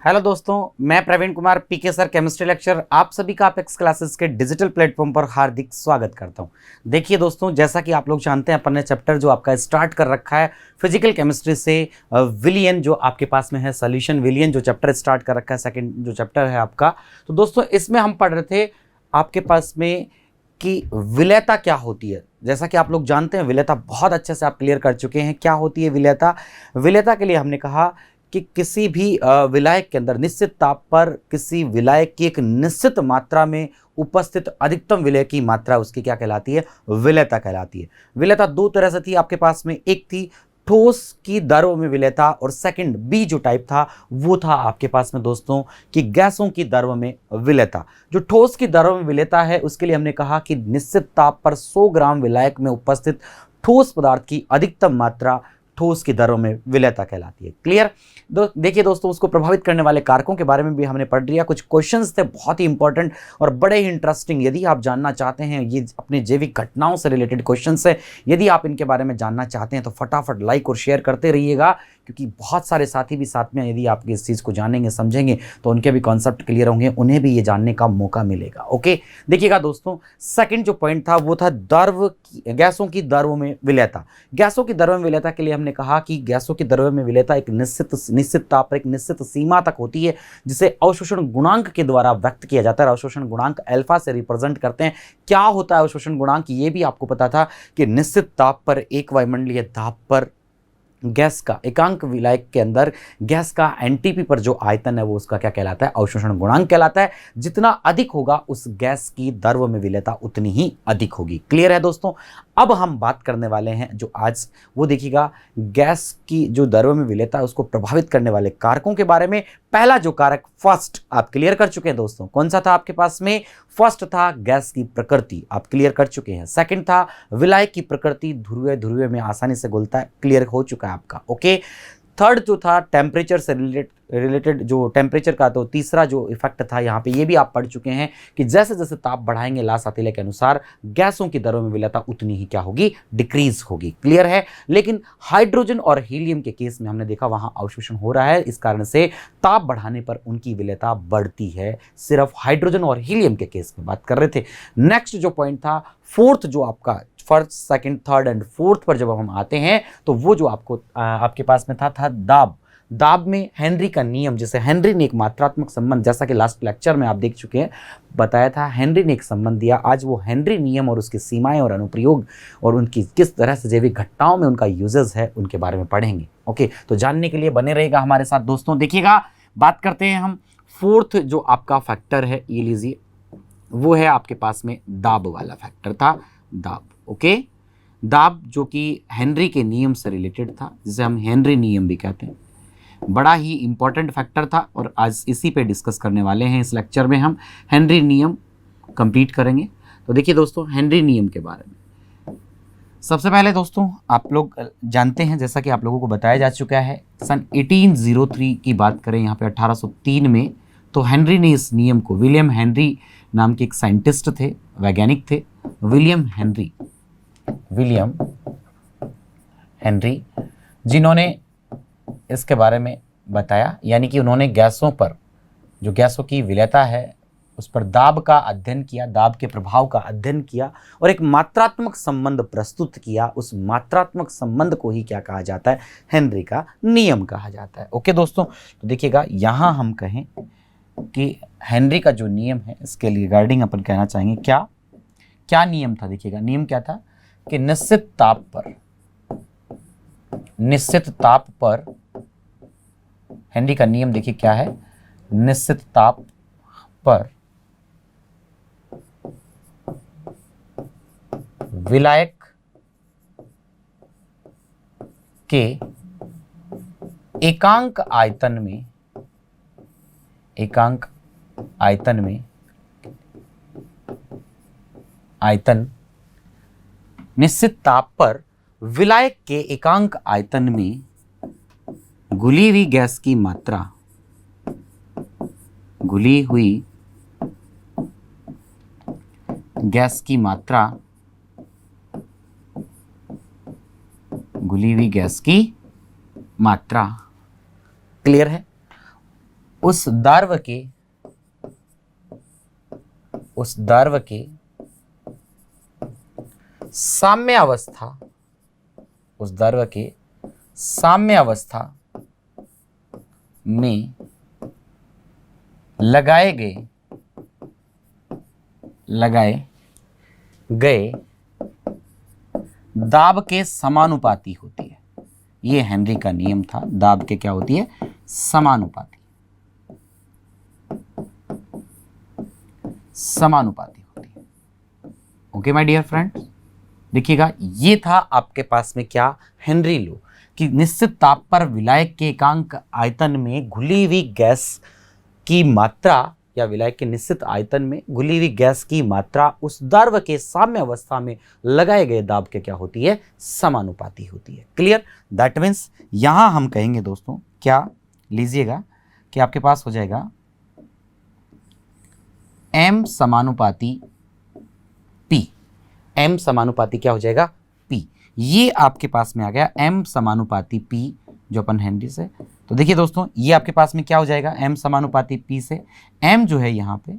Hello दोस्तों, मैं Praveen Kumar PK sir chemistry lecture आप सभी का अपेक्स क्लासेस के डिजिटल प्लेटफॉर्म पर हार्दिक स्वागत करता हूं। देखिए दोस्तों, जैसा कि आप लोग जानते हैं अपन ने चैप्टर जो आपका स्टार्ट कर रखा है फिजिकल केमिस्ट्री से विलियन जो आपके पास में है सॉल्यूशन विलियन जो चैप्टर स्टार्ट कर रखा है सेकंड जो चैप्टर है आपका। तो दोस्तों इसमें हम पढ़ रहे थे आपके पास में कि विलेयता क्या होती है। जैसा कि आप लोग जानते हैं विलेयता बहुत अच्छे से आप क्लियर कर चुके हैं क्या होती है विलेयता। विलेयता के लिए हमने कहा कि किसी भी विलायक के अंदर निश्चित ताप पर किसी विलायक की एक निश्चित मात्रा में उपस्थित अधिकतम विलय की मात्रा उसकी क्या कहलाती है, विलेयता कहलाती है। विलेयता दो तरह से थी आपके पास में, एक थी ठोस की दरों में विलेयता और सेकंड बी जो टाइप था वो था आपके पास में दोस्तों कि गैसों की दरों में विलेयता। जो ठोस की दरों में विलेयता है उसके लिए हमने कहा कि निश्चित ताप पर 100 ग्राम विलायक में उपस्थित ठोस पदार्थ की अधिकतम मात्रा ठोस की दरों में विलेयता कहलाती है। क्लियर। देखिए दोस्तों, उसको प्रभावित करने वाले कारकों के बारे में भी हमने पढ़ लिया। कुछ क्वेश्चंस थे बहुत ही इंपॉर्टेंट और बड़े ही इंटरेस्टिंग। यदि आप जानना चाहते हैं, ये अपने जैविक घटनाओं से रिलेटेड क्वेश्चंस है, यदि आप इनके बारे में जानना चाहते हैं तो फटाफट लाइक और शेयर करते रहिएगा, क्योंकि बहुत सारे साथी भी साथ में यदि आप इस चीज़ को जानेंगे समझेंगे तो उनके भी कॉन्सेप्ट क्लियर होंगे, उन्हें भी ये जानने का मौका मिलेगा। ओके, देखिएगा दोस्तों, सेकंड जो पॉइंट था वो था गैसों की दरों में विलेयता। गैसों की दरों में विलेयता के लिए हमने कहा कि गैसों की दरों में विलेयता एक निश्चित ताप पर एक निश्चित सीमा तक होती है, जिसे अवशोषण गुणांक के द्वारा व्यक्त किया जाता है। अवशोषण गुणांक अल्फा से रिप्रेजेंट करते हैं। क्या होता है अवशोषण गुणांक, ये भी आपको पता था कि निश्चित ताप पर एक वायुमंडलीय दाब पर गैस का एकांक विलायक के अंदर गैस का एनटीपी पर जो आयतन है वो उसका क्या कहलाता है, अवशोषण गुणांक कहलाता है। जितना अधिक होगा उस गैस की द्रव्य में विलेयता उतनी ही अधिक होगी। क्लियर है दोस्तों। अब हम बात करने वाले हैं जो आज वो देखिएगा गैस की जो द्रव्य में विलेयता है उसको प्रभावित करने वाले कारकों के बारे में। पहला जो कारक फर्स्ट आप क्लियर कर चुके हैं दोस्तों, कौन सा था आपके पास में, फर्स्ट था गैस की प्रकृति, आप क्लियर कर चुके हैं। सेकंड था विलायक की प्रकृति, ध्रुवीय ध्रुवीय में आसानी से घुलता है, क्लियर हो चुका है आपका। ओके, थर्ड जो था टेम्परेचर से रिलेटेड जो टेम्परेचर का, तो तीसरा जो इफेक्ट था यहाँ पे ये भी आप पढ़ चुके हैं कि जैसे जैसे ताप बढ़ाएंगे लास आतिले के अनुसार गैसों की दरों में विलेयता उतनी ही क्या होगी, डिक्रीज होगी। क्लियर है। लेकिन हाइड्रोजन और हीलियम के केस में हमने देखा वहां अवशोषण हो रहा है, इस कारण से ताप बढ़ाने पर उनकी विलेयता बढ़ती है। सिर्फ हाइड्रोजन और हीलियम के केस में बात कर रहे थे। नेक्स्ट जो पॉइंट था फोर्थ, जो आपका first second third and fourth पर जब हम आते हैं तो वो जो आपको आपके पास में था दाब। दाब में हेनरी का नियम, जैसे हेनरी ने एक मात्रात्मक संबंध, जैसा कि लास्ट लेक्चर में आप देख चुके हैं, बताया था हेनरी ने एक संबंध दिया। आज वो हेनरी नियम और उसकी सीमाएं और अनुप्रयोग और उनकी किस तरह से जैविक घटनाओं में उनका यूजेस है उनके बारे में पढ़ेंगे। ओके, तो जानने के लिए बने रहेगा हमारे साथ दोस्तों। देखिएगा, बात करते हैं हम फोर्थ जो आपका फैक्टर है, ये लीजिए, वो है आपके पास में दाब वाला फैक्टर था, दाब। ओके, दाब जो कि हेनरी के नियम से रिलेटेड था, जिसे हम हेनरी नियम भी कहते हैं। बड़ा ही इंपॉर्टेंट फैक्टर था और आज इसी पे डिस्कस करने वाले हैं। इस लेक्चर में हम हेनरी नियम कंप्लीट करेंगे। तो देखिए दोस्तों, हेनरी नियम के बारे में सबसे पहले दोस्तों आप लोग जानते हैं, जैसा कि आप लोगों को बताया जा चुका है, सन 1803 की बात करें यहाँ पे 1803 में, तो हेनरी ने इस नियम को, विलियम हेनरी नाम के एक साइंटिस्ट थे, वैज्ञानिक थे, विलियम हेनरी, जिन्होंने इसके बारे में बताया, यानी कि उन्होंने गैसों पर, जो गैसों की विलेयता है उस पर दाब का अध्ययन किया, दाब के प्रभाव का अध्ययन किया और एक मात्रात्मक संबंध प्रस्तुत किया। उस मात्रात्मक संबंध को ही क्या कहा जाता है, हेनरी का नियम कहा जाता है। ओके दोस्तों, तो देखिएगा यहाँ हम कहें कि हेनरी का जो नियम है इसके रिगार्डिंग अपन कहना चाहेंगे क्या नियम था। देखिएगा, नियम क्या था कि निश्चित ताप पर हेनरी का नियम देखिए क्या है, निश्चित ताप पर विलायक के एकांक आयतन निश्चित ताप पर विलायक के एकांक आयतन में घुली हुई गैस की मात्रा, घुली हुई गैस की मात्रा, क्लियर है, उस द्रव्य के साम्य अवस्था, उस द्रव्य के साम्य अवस्था में लगाए गए दाब के समानुपाती होती है। ये हेनरी का नियम था, दाब के क्या होती है, समानुपाती होती है। ओके माय डियर फ्रेंड्स, देखिएगा ये था आपके पास में क्या, हेनरी लॉ, कि निश्चित ताप पर विलायक के एकांक आयतन में घुली हुई गैस की मात्रा, या विलायक के निश्चित आयतन में घुली हुई गैस की मात्रा उस द्रव्य के साम्य अवस्था में लगाए गए दाब के क्या होती है, समानुपाती होती है। क्लियर? दैट मीन्स यहां हम कहेंगे दोस्तों, क्या लीजिएगा कि आपके पास हो जाएगा m समानुपाती p, m समानुपाती क्या हो जाएगा, p। ये आपके पास में आ गया m समानुपाती p, जो अपन हेनरी से, तो देखिए दोस्तों ये आपके पास में क्या हो जाएगा, m समानुपाती p से m जो है यहाँ पे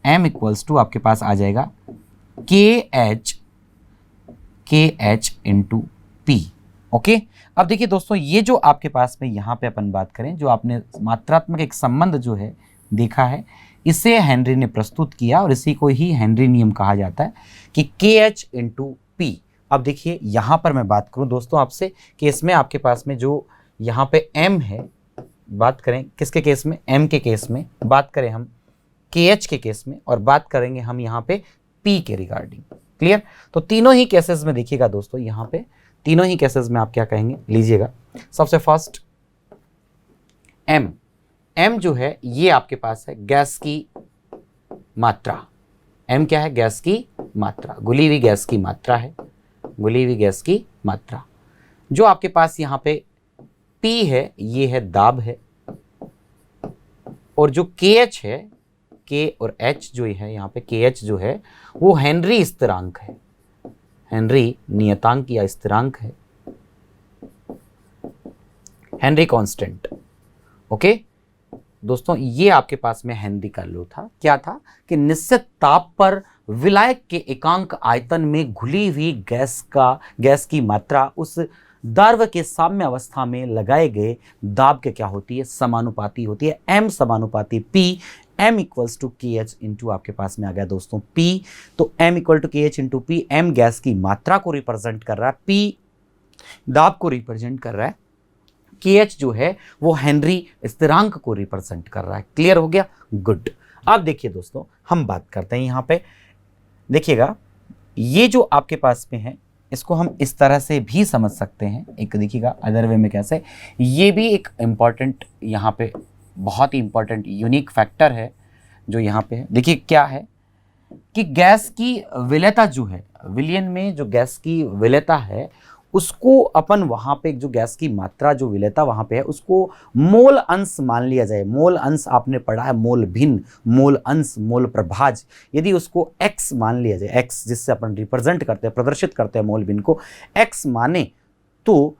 m इक्वल्स टू आपके पास आ जाएगा kh इंटू p। ओके, अब देखिए दोस्तों ये जो आपके पास में यहाँ पे अपन बात करें, जो आपने मात्रात्मक एक संबंध जो है देखा है, इसे हेनरी ने प्रस्तुत किया और इसी को ही हेनरी नियम कहा जाता है कि kh इंटू p। अब देखिए यहाँ पर मैं बात करूँ दोस्तों आपसे कि इसमें आपके पास में जो यहाँ पे m है, बात करें किसके केस में, m के केस में, बात करें हम kh के केस में, और बात करेंगे हम यहाँ पे p के रिगार्डिंग। क्लियर? तो तीनों ही केसेस में देखिएगा दोस्तों, यहाँ पे तीनों ही केसेस में आप क्या कहेंगे, लीजिएगा। सबसे फर्स्ट m जो है ये आपके पास है गैस की मात्रा। m क्या है, गैस की मात्रा, घुली हुई गैस की मात्रा है, घुली हुई गैस की मात्रा। जो आपके पास यहाँ पे p है, ये है दाब है, और जो kh है, k और h जो है यहाँ पे kh जो है वो हेनरी स्थिरांक है, हेनरी नियतांक या स्थिरांक है, हेनरी कांस्टेंट। ओके दोस्तों, ये आपके पास में हेनरी का लॉ था। क्या था कि निश्चित ताप पर विलायक के एकांक आयतन में घुली हुई गैस की मात्रा उस द्रव्य के साम्य अवस्था में लगाए गए दाब के क्या होती है, समानुपाती होती है, m समानुपाती p, m equals to kh into आपके पास में आ गया दोस्तों p। तो m equal to kh into p, m gas की मात्रा को रिप्रेजेंट कर रहा है, p दाब को रिप्रेजेंट कर रहा है, kh जो है वो हेनरी स्थिरांक को रिप्रेजेंट कर रहा है। क्लियर हो गया? गुड। अब देखिए दोस्तों हम बात करते हैं यहाँ पे, देखिएगा ये जो आपके पास में है इसको हम इस तरह से भी समझ सकते हैं, एक देखिएगा अदर वे में कैसे, ये भी एक इम्पॉर्टेंट यहाँ पे बहुत ही इम्पॉर्टेंट यूनिक फैक्टर है जो यहाँ पे है। देखिए क्या है कि गैस की विलेयता जो है, विलयन में जो गैस की विलेयता है उसको अपन वहाँ पे जो गैस की मात्रा जो विलेयता वहाँ पे है उसको मोल अंश मान लिया जाए। मोल अंश आपने पढ़ा है, मोल भिन्न, मोल अंश, मोल प्रभाज। यदि उसको x मान लिया जाए, x जिससे अपन रिप्रेजेंट करते हैं, प्रदर्शित करते हैं मोल भिन्न को, x माने तो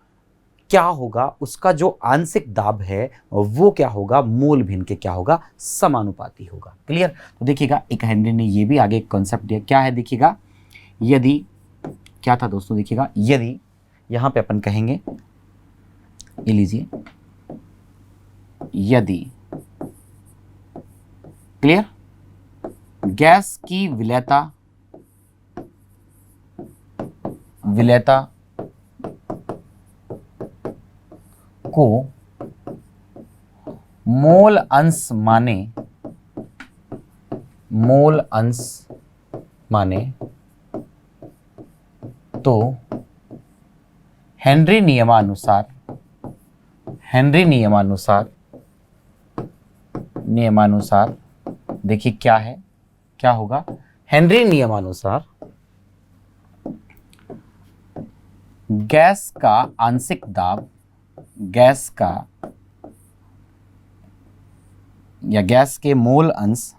क्या होगा, उसका जो आंशिक दाब है वो क्या होगा, मोल भिन्न के क्या होगा, समानुपाती होगा। क्लियर? तो देखिएगा एक हेनरी ने ये भी आगे एक कॉन्सेप्ट दिया, क्या है देखिएगा, यदि क्या था दोस्तों, देखिएगा यदि यहां पे अपन कहेंगे, ये लीजिए, यदि क्लियर, गैस की विलेयता को मोल अंश माने तो हेनरी नियमानुसार देखिए क्या है, क्या होगा, हेनरी नियमानुसार गैस का आंशिक दाब, गैस का या गैस के मोल अंश,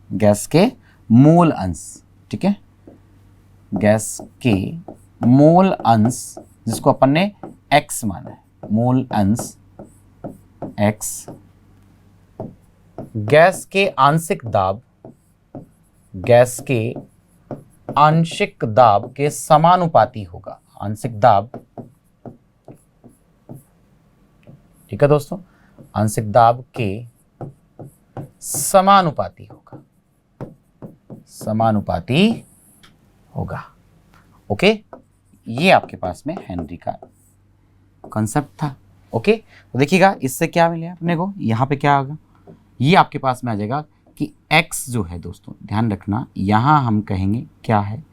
गैस के मोल अंश, ठीक है, गैस के मोल अंश जिसको अपन ने x माना है, मोल अंश x गैस के आंशिक दाब के समानुपाती होगा। आंशिक दाब, ठीक है दोस्तों, आंशिक दाब के समानुपाती होगा। ओके, ये आपके पास में हेनरी का कॉन्सेप्ट था। ओके, तो देखिएगा इससे क्या मिलेगा अपने को, यहाँ पे क्या होगा, ये आपके पास में आ जाएगा कि x जो है दोस्तों, ध्यान रखना, यहाँ हम कहेंगे क्या है,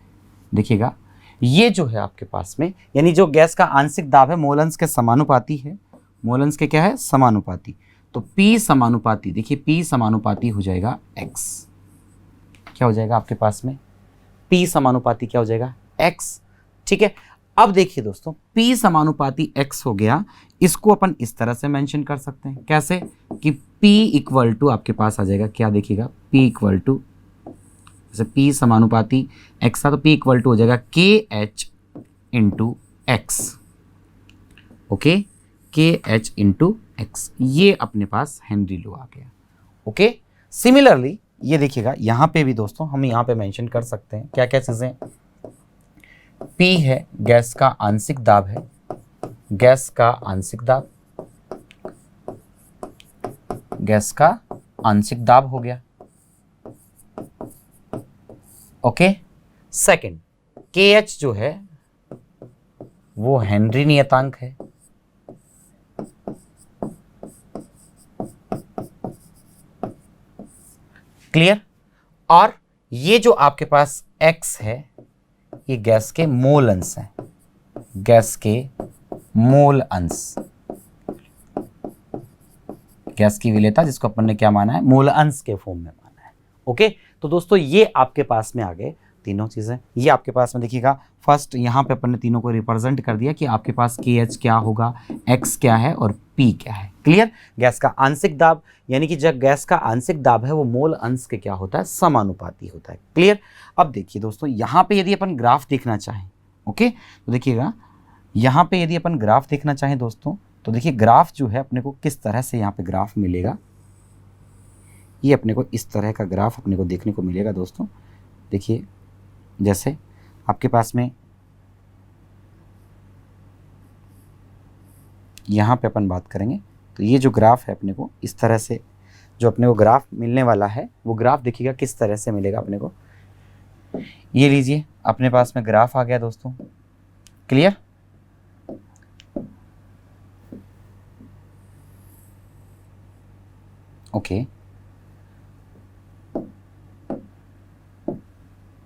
देखिएगा ये जो है आपके पास में, यानी जो गैस का आंशिक दाब है मोल अंश के समानुपाती है, मोल अंश के क्या है, समानुपाती। तो P समानुपाती, देखिए P समानुपाती हो जाएगा x, क्या हो जाएगा आपके पास में, P समानुपाती क्या हो जाएगा, x। ठीक है, अब देखिए दोस्तों, P समानुपाती x हो गया, इसको अपन इस तरह से मेंशन कर सकते हैं, कैसे कि P इक्वल टू आपके पास आ जाएगा क्या, देखिएगा P इक्वल टू, जैसे P समानुपाती x था तो P इक्वल टू हो जाएगा KH into x. Okay, KH into x, ये अपने पास हेनरी लॉ आ गया। ओके, सिमिलरली ये देखिएगा यहाँ पे भी दोस्तों हम यहाँ पे मेंशन कर सकते हैं क्या क्या चीज़ें, P है गैस का आंशिक दाब है, गैस का आंशिक दाब, गैस का आंशिक दाब हो गया। ओके, सेकंड KH जो है वो हेनरी नियतांक है। क्लियर, और ये जो आपके पास X है ये गैस के मोल अंश है, गैस के मोल अंश, गैस की विलेयता जिसको अपन ने क्या माना है, मोल अंश के फॉर्म में माना है। ओके, तो दोस्तों ये आपके पास में आ गए तीनों चीजें, ये आपके पास में देखिएगा, फर्स्ट यहाँ पे अपन ने तीनों को रिप्रेजेंट कर दिया कि आपके पास KH क्या होगा, X क्या है और P क्या है। क्लियर, गैस का आंशिक दाब, यानी कि जब गैस का आंशिक दाब है वो मोल अंश के क्या होता है, समानुपाती होता है। क्लियर, अब देखिए दोस्तों यहाँ पे यदि अपन ग्राफ देखना चाहें, ओके, तो देखिएगा यहाँ पे यदि अपन ग्राफ देखना चाहें दोस्तों, तो देखिए ग्राफ जो है अपने को किस तरह से यहाँ पे ग्राफ मिलेगा, ये अपने को इस तरह का ग्राफ अपने को देखने को मिलेगा दोस्तों। देखिए जैसे आपके पास में यहाँ पे अपन बात करेंगे तो ये जो ग्राफ है अपने को इस तरह से, जो अपने को ग्राफ मिलने वाला है वो ग्राफ देखिएगा किस तरह से मिलेगा अपने को। ये लीजिए अपने पास में ग्राफ आ गया दोस्तों। क्लियर, ओके,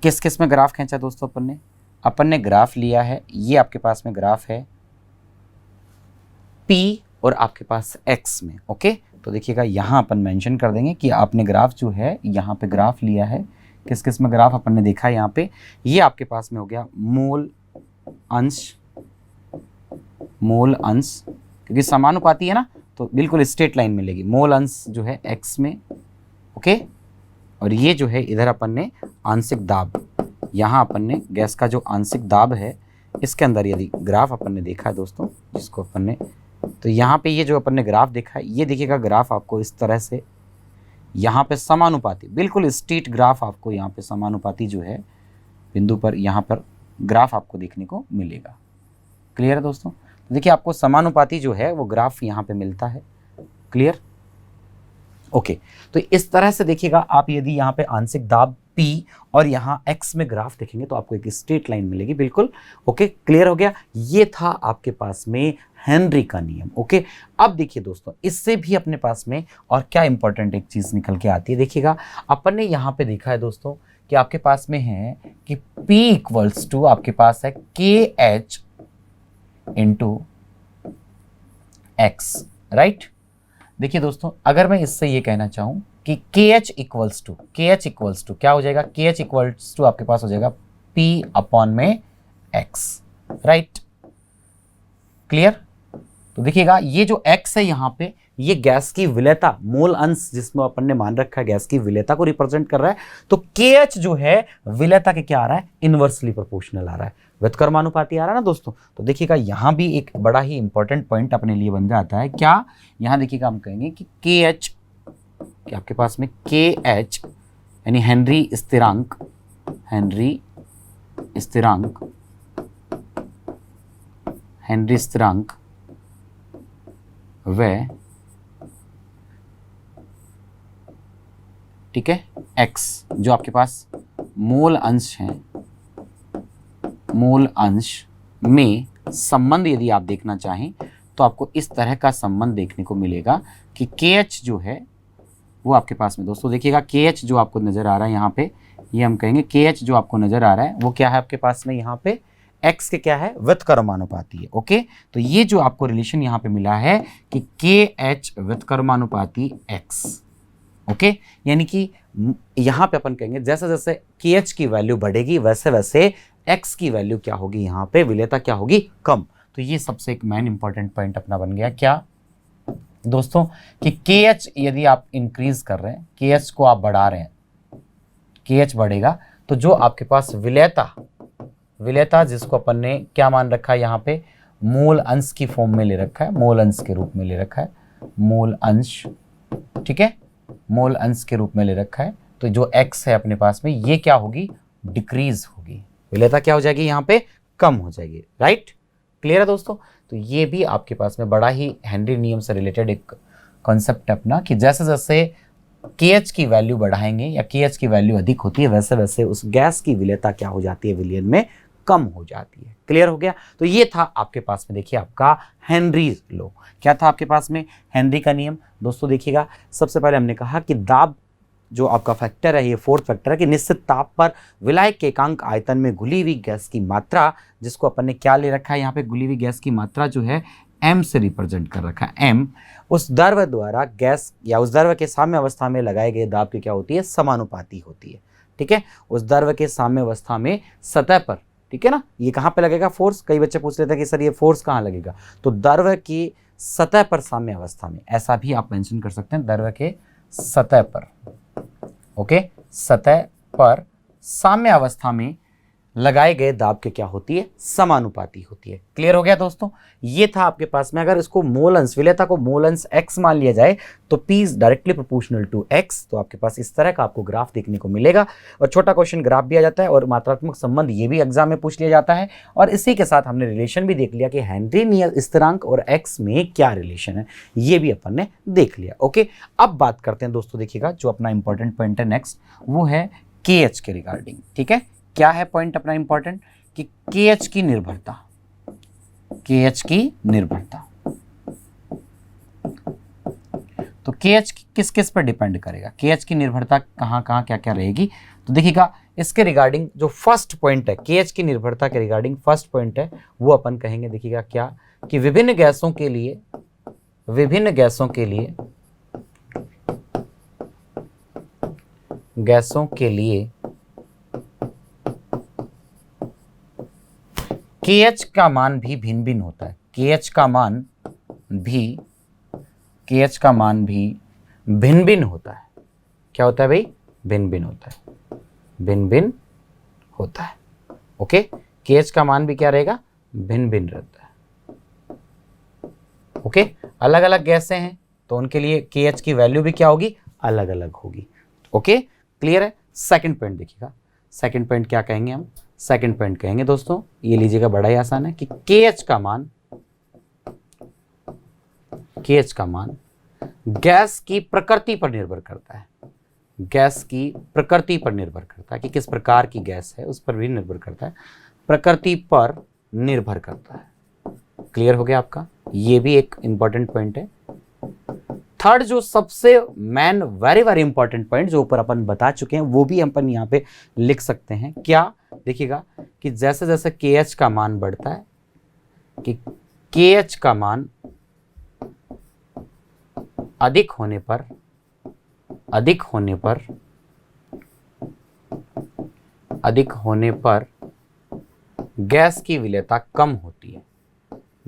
किस किस में ग्राफ खींचा दोस्तों अपन ने ग्राफ लिया है, ये आपके पास में ग्राफ है P और आपके पास X में। ओके, तो देखिएगा यहाँ अपन मेंशन कर देंगे कि आपने ग्राफ जो है यहाँ पे ग्राफ लिया है, किस किस में ग्राफ अपन ने देखा है यहाँ पे, ये आपके पास में हो गया मोल अंश, क्योंकि समानुपाती है ना तो बिल्कुल स्ट्रेट लाइन मिलेगी, मोल अंश जो है X में। ओके, और ये जो है इधर अपन ने आंशिक दाब, यहाँ अपन ने गैस का जो आंशिक दाब है इसके अंदर यदि ग्राफ अपन ने देखा है दोस्तों, जिसको अपन ने, तो यहाँ पे ये जो अपन ने ग्राफ देखा है, ये देखिएगा ग्राफ आपको इस तरह से यहाँ पे समानुपाती, बिल्कुल स्ट्रेट ग्राफ आपको यहाँ पे समानुपाती जो है बिंदु पर यहाँ पर ग्राफ आपको देखने को मिलेगा। क्लियर है दोस्तों, तो देखिए आपको समानुपाती जो है वो ग्राफ यहाँ पे मिलता है। क्लियर, ओके, तो इस तरह से देखिएगा आप यदि यहाँ पे आंशिक दाब P और यहाँ X में ग्राफ देखेंगे तो आपको एक स्ट्रेट लाइन मिलेगी बिल्कुल। ओके, क्लियर हो गया, ये था आपके पास में हेनरी का नियम। ओके, अब देखिए दोस्तों इससे भी अपने पास में और क्या इंपॉर्टेंट एक चीज निकल के आती है, देखिएगा अपन ने यहाँ पे देखा है दोस्तों कि आपके पास में है कि P इक्वल्स टू आपके पास है KH इंटू X, राइट। देखिए दोस्तों अगर मैं इससे ये कहना चाहूँ कि KH इक्वल्स टू क्या हो जाएगा, KH इक्वल्स टू आपके पास हो जाएगा P अपॉन में X, राइट। क्लियर, तो देखिएगा ये जो X है यहाँ पे ये गैस की विलेयता, मोल अंश जिसमें अपन ने मान रखा है गैस की विलेयता को रिप्रेजेंट कर रहा है, तो KH जो है विलेयता के क्या आ रहा है, इनवर्सली प्रोपोर्शनल आ रहा है, व्युत्क्रमानुपाती आ रहा है ना दोस्तों। तो देखिएगा यहां भी एक बड़ा ही इंपॉर्टेंट पॉइंट अपने लिए बन जाता है, क्या, यहां देखिएगा हम कहेंगे कि KH, कि आपके पास में KH यानी हेनरी स्थिरांक, हेनरी स्थिरांक, हेनरी स्थिरांक व, ठीक है, x जो आपके पास मोल अंश है, मोल अंश में संबंध यदि आप देखना चाहें तो आपको इस तरह का संबंध देखने को मिलेगा कि KH जो है वो आपके पास में दोस्तों देखिएगा, KH जो आपको नजर आ रहा है यहाँ पे, ये हम कहेंगे KH जो आपको नजर आ रहा है वो क्या है आपके पास में यहाँ पे, x के क्या है, व्युत्क्रमानुपाती है। ओके, तो ये जो आपको रिलेशन यहाँ पे मिला है कि KH व्युत्क्रमानुपाती x। ओके, यानी कि यहाँ पे अपन कहेंगे जैसे जैसे KH की वैल्यू बढ़ेगी वैसे वैसे x की वैल्यू क्या होगी, यहाँ पे विलेयता क्या होगी, कम। तो ये सबसे एक मेन इंपॉर्टेंट पॉइंट अपना बन गया क्या दोस्तों, कि KH यदि आप इंक्रीज कर रहे हैं, KH को आप बढ़ा रहे हैं, KH बढ़ेगा तो जो आपके पास विलेयता, विलेयता जिसको अपन ने क्या मान रखा है यहाँ पे, मोल अंश की फॉर्म में ले रखा है, मोल अंश के रूप में ले रखा है, मोल अंश, ठीक है, मोल अंश के रूप में ले रखा है। तो जो x है अपने पास में ये क्या होगी, डिक्रीज होगी, विलेयता क्या हो जाएगी यहाँ पे, कम हो जाएगी। राइट, क्लियर है दोस्तों। तो ये भी आपके पास में बड़ा ही हेनरी नियम से रिलेटेड एक कॉन्सेप्ट है अपना, कि जैसे जैसे KH की वैल्यू बढ़ाएंगे या KH की वैल्यू अधिक होती है वैसे वैसे उस गैस की विलेयता क्या हो जाती है, विलयन में कम हो जाती है। क्लियर हो गया। तो ये था आपके पास में देखिए आपका हेनरी लॉ। क्या था आपके पास में, हेनरी का नियम। दोस्तों देखिएगा सबसे पहले हमने कहा कि दाब जो आपका फैक्टर है, ये फोर्थ फैक्टर है कि निश्चित ताप पर विलायक के एकांक आयतन में घुली हुई गैस की मात्रा, जिसको अपन ने क्या ले रखा है यहाँ पे, घुली हुई गैस की मात्रा जो है m से रिप्रेजेंट कर रखा है, m, उस द्रव्य द्वारा गैस या उस द्रव्य के साम्य अवस्था में लगाए गए दाब की क्या होती है, समानुपाती होती है। ठीक है, उस द्रव्य के साम्य अवस्था में सतह पर, ठीक है ना, ये कहाँ पे लगेगा फोर्स, कई बच्चे पूछ लेते हैं कि सर ये फोर्स कहाँ लगेगा, तो द्रव्य की सतह पर साम्य अवस्था में, ऐसा भी आप मेंशन कर सकते हैं, द्रव्य के सतह पर, ओके, सतह पर साम्य अवस्था में लगाए गए दाब के क्या होती है, समानुपाती होती है। क्लियर हो गया दोस्तों। ये था आपके पास में, अगर इसको मोल अंश, विलेयता को मोल अंश x मान लिया जाए तो P is directly proportional to x, तो आपके पास इस तरह का आपको ग्राफ देखने को मिलेगा। और छोटा क्वेश्चन ग्राफ भी आ जाता है और मात्रात्मक संबंध ये भी एग्जाम में पूछ लिया जाता है। और इसी के साथ हमने रिलेशन भी देख लिया कि हेनरी स्थिरांक और x में क्या रिलेशन है, ये भी अपन ने देख लिया। ओके, अब बात करते हैं दोस्तों, देखिएगा जो अपना इंपॉर्टेंट पॉइंट है नेक्स्ट, वो है KH के रिगार्डिंग। ठीक है, क्या है पॉइंट अपना इंपॉर्टेंट, कि KH की निर्भरता, KH की निर्भरता, तो KH किस किस पर डिपेंड करेगा, KH की निर्भरता कहाँ कहाँ क्या क्या रहेगी। तो देखिएगा इसके रिगार्डिंग जो फर्स्ट पॉइंट है, KH की निर्भरता के रिगार्डिंग फर्स्ट पॉइंट है, वो अपन कहेंगे, देखिएगा क्या, कि विभिन्न गैसों के लिए, विभिन्न गैसों के लिए, गैसों के लिए KH का मान भी भिन्न भिन्न होता है, KH का मान भी, KH का मान भी भिन्न भिन्न होता है। क्या होता है भाई, भिन्न भिन्न होता है, भिन्न भिन्न होता है। ओके, KH का मान भी क्या रहेगा, भिन्न भिन्न रहता है। ओके, अलग अलग गैसें हैं तो उनके लिए KH की वैल्यू भी क्या होगी, अलग अलग होगी। ओके, क्लियर है। सेकंड पॉइंट देखिएगा, सेकंड पॉइंट क्या कहेंगे हम, सेकंड पॉइंट कहेंगे दोस्तों, ये लीजिएगा बड़ा ही आसान है, कि KH का मान, KH का मान गैस की प्रकृति पर निर्भर करता है, गैस की प्रकृति पर निर्भर करता है, कि किस प्रकार की गैस है उस पर भी निर्भर करता है, प्रकृति पर निर्भर करता है। क्लियर हो गया आपका, ये भी एक इंपॉर्टेंट पॉइंट है। थर्ड जो सबसे main very very important point जो ऊपर अपन बता चुके हैं, वो भी अपन यहाँ पे लिख सकते हैं। क्या, देखिएगा कि जैसे जैसे KH का मान बढ़ता है, कि KH का मान अधिक होने पर, अधिक होने पर, अधिक होने पर गैस की विलेयता कम होती है,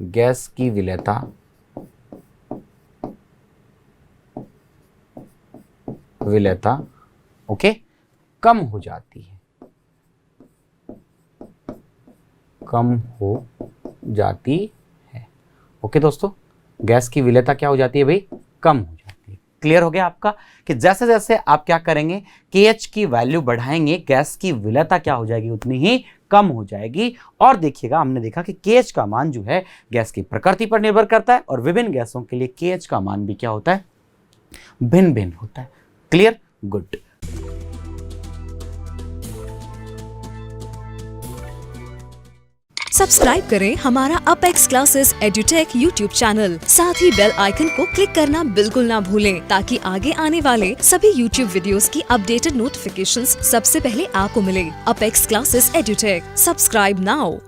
गैस की विलेयता विलेयता ओके कम हो जाती है, कम हो जाती है। ओके दोस्तों, गैस की विलेयता क्या हो जाती है भाई, कम हो जाती है। क्लियर हो गया आपका कि जैसे जैसे आप क्या करेंगे, KH की वैल्यू बढ़ाएंगे, गैस की विलेयता क्या हो जाएगी, उतनी ही कम हो जाएगी। और देखिएगा, हमने देखा कि KH का मान जो है गैस की प्रकृति पर निर्भर करता है और विभिन्न गैसों के लिए KH का मान भी क्या होता है, भिन्न भिन्न होता है। Clear, good. सब्सक्राइब करें हमारा apex classes edutech YouTube channel, साथ ही बेल आइकन को क्लिक करना बिल्कुल ना भूलें ताकि आगे आने वाले सभी यूट्यूब वीडियोस की अपडेटेड नोटिफिकेशंस सबसे पहले आपको मिले। Apex classes edutech, subscribe now.